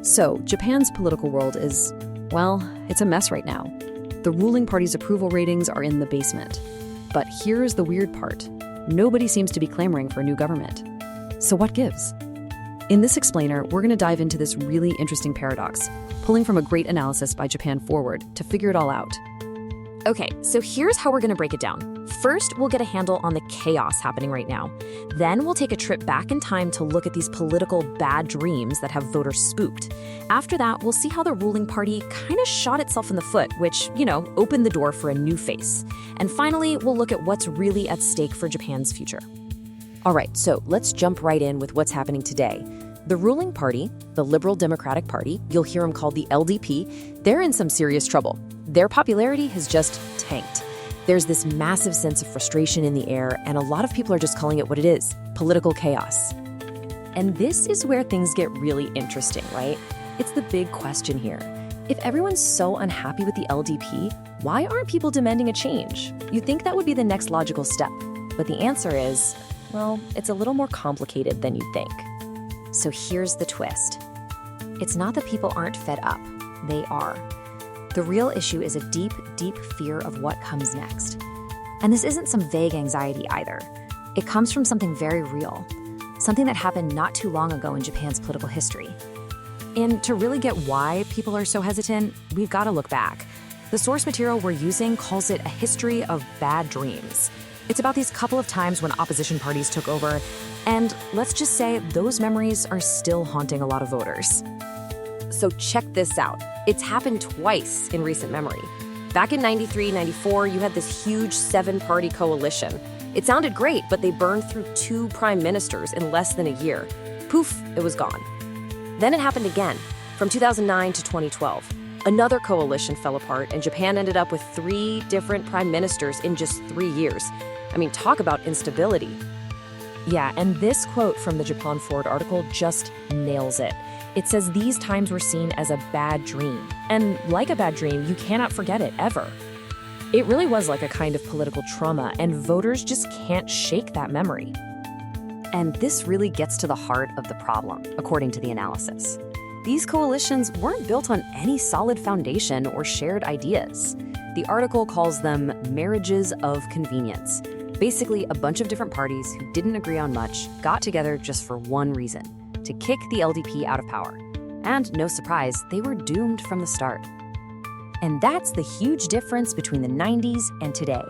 So, Japan's political world is, well, it's a mess right now. The ruling party's approval ratings are in the basement. But here's the weird part. Nobody seems to be clamoring for a new government. So what gives? In this explainer, we're going to dive into this really interesting paradox, pulling from a great analysis by Japan Forward to figure it all out. Okay, so here's how we're going to break it down. First, we'll get a handle on the chaos happening right now. Then we'll take a trip back in time to look at these political bad dreams that have voters spooked. After that, we'll see how the ruling party kind of shot itself in the foot, which, opened the door for a new face. And finally, we'll look at what's really at stake for Japan's future. All right, so let's jump right in with what's happening today. The ruling party, the Liberal Democratic Party, you'll hear them called the LDP, they're in some serious trouble. Their popularity has just tanked. There's this massive sense of frustration in the air, and a lot of people are just calling it what it is, political chaos. And this is where things get really interesting, right? It's the big question here. If everyone's so unhappy with the LDP, why aren't people demanding a change? You'd think that would be the next logical step. But the answer is, well, it's a little more complicated than you think. So here's the twist. It's not that people aren't fed up. They are. The real issue is a deep, deep fear of what comes next. And this isn't some vague anxiety either. It comes from something very real, something that happened not too long ago in Japan's political history. And to really get why people are so hesitant, we've got to look back. The source material we're using calls it a history of bad dreams. It's about these couple of times when opposition parties took over, and let's just say those memories are still haunting a lot of voters. So check this out. It's happened twice in recent memory. Back in 93, 94, you had this huge 7-party coalition. It sounded great, but they burned through 2 prime ministers in less than a year. Poof, it was gone. Then it happened again, from 2009 to 2012. Another coalition fell apart, and Japan ended up with 3 different prime ministers in just 3 years. I mean, talk about instability. Yeah, and this quote from the Japan Forward article just nails it. It says these times were seen as a bad dream. And like a bad dream, you cannot forget it, ever. It really was like a kind of political trauma, and voters just can't shake that memory. And this really gets to the heart of the problem, according to the analysis. These coalitions weren't built on any solid foundation or shared ideas. The article calls them marriages of convenience. Basically, a bunch of different parties who didn't agree on much got together just for one reason: to kick the LDP out of power. And no surprise, they were doomed from the start. And that's the huge difference between the 90s and today.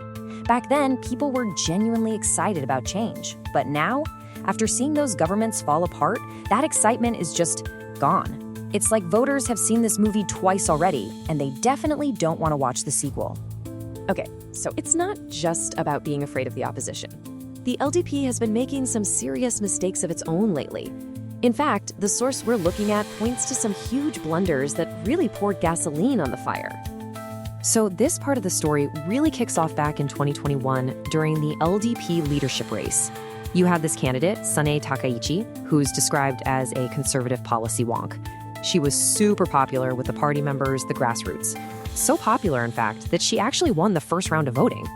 Back then, people were genuinely excited about change. But now, after seeing those governments fall apart, that excitement is just gone. It's like voters have seen this movie twice already, and they definitely don't want to watch the sequel. Okay, so it's not just about being afraid of the opposition. The LDP has been making some serious mistakes of its own lately. In fact, the source we're looking at points to some huge blunders that really poured gasoline on the fire. So this part of the story really kicks off back in 2021 during the LDP leadership race. You had this candidate, Sanae Takaichi, who's described as a conservative policy wonk. She was super popular with the party members, the grassroots. So popular, in fact, that she actually won the first round of voting.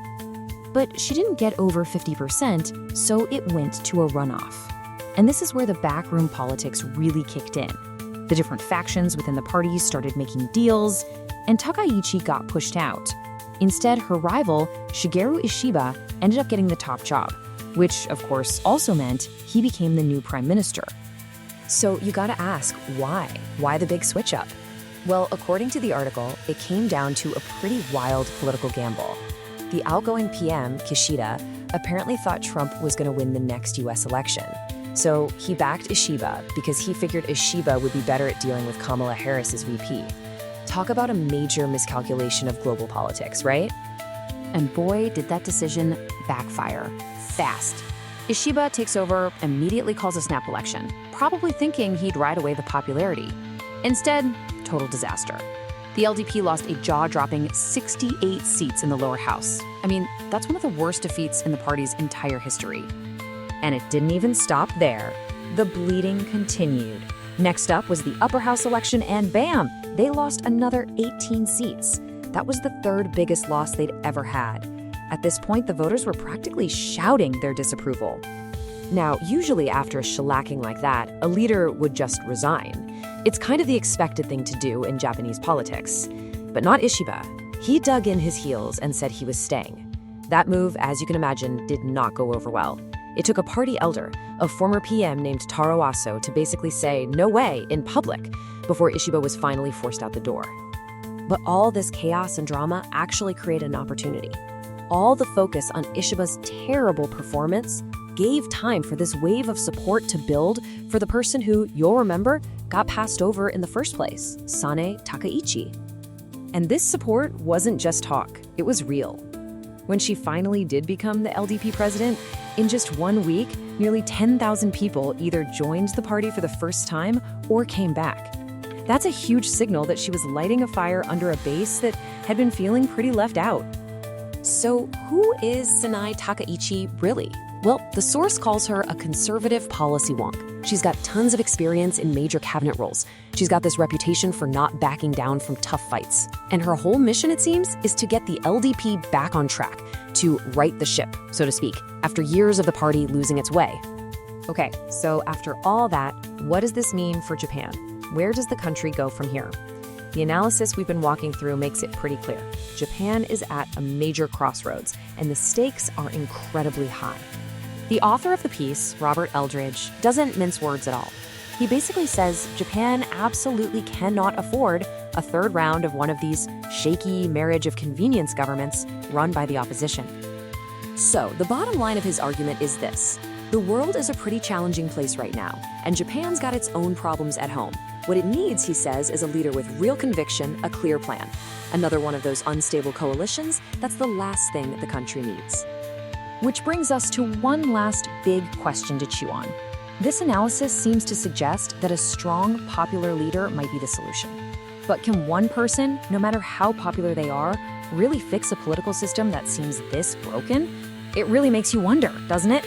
But she didn't get over 50%, so it went to a runoff. And this is where the backroom politics really kicked in. The different factions within the parties started making deals, and Takaichi got pushed out. Instead, her rival, Shigeru Ishiba, ended up getting the top job, which, of course, also meant he became the new prime minister. So you gotta ask, why? Why the big switch up? Well, according to the article, it came down to a pretty wild political gamble. The outgoing PM, Kishida, apparently thought Trump was gonna win the next US election. So he backed Ishiba because he figured Ishiba would be better at dealing with Kamala Harris as VP. Talk about a major miscalculation of global politics, right? And boy, did that decision backfire fast. Ishiba takes over, immediately calls a snap election, probably thinking he'd ride away the popularity. Instead, total disaster. The LDP lost a jaw-dropping 68 seats in the lower house. I mean, that's one of the worst defeats in the party's entire history. And it didn't even stop there. The bleeding continued. Next up was the upper house election, and bam, they lost another 18 seats. That was the 3rd biggest loss they'd ever had. At this point, the voters were practically shouting their disapproval. Now, usually after a shellacking like that, a leader would just resign. It's kind of the expected thing to do in Japanese politics. But not Ishiba. He dug in his heels and said he was staying. That move, as you can imagine, did not go over well. It took a party elder, a former PM named Taro Aso, to basically say no way in public before Ishiba was finally forced out the door. But all this chaos and drama actually created an opportunity. All the focus on Ishiba's terrible performance gave time for this wave of support to build for the person who, you'll remember, got passed over in the first place, Sanae Takaichi. And this support wasn't just talk, it was real. When she finally did become the LDP president, in just 1 week, nearly 10,000 people either joined the party for the first time or came back. That's a huge signal that she was lighting a fire under a base that had been feeling pretty left out. So who is Sanae Takaichi really? Well, the source calls her a conservative policy wonk. She's got tons of experience in major cabinet roles. She's got this reputation for not backing down from tough fights. And her whole mission, it seems, is to get the LDP back on track, to right the ship, so to speak, after years of the party losing its way. Okay, so after all that, what does this mean for Japan? Where does the country go from here? The analysis we've been walking through makes it pretty clear. Japan is at a major crossroads, and the stakes are incredibly high. The author of the piece, Robert Eldridge, doesn't mince words at all. He basically says Japan absolutely cannot afford a third round of one of these shaky marriage of convenience governments run by the opposition. So, the bottom line of his argument is this. The world is a pretty challenging place right now, and Japan's got its own problems at home. What it needs, he says, is a leader with real conviction, a clear plan. Another one of those unstable coalitions, that's the last thing the country needs. Which brings us to one last big question to chew on. This analysis seems to suggest that a strong, popular leader might be the solution. But can one person, no matter how popular they are, really fix a political system that seems this broken? It really makes you wonder, doesn't it?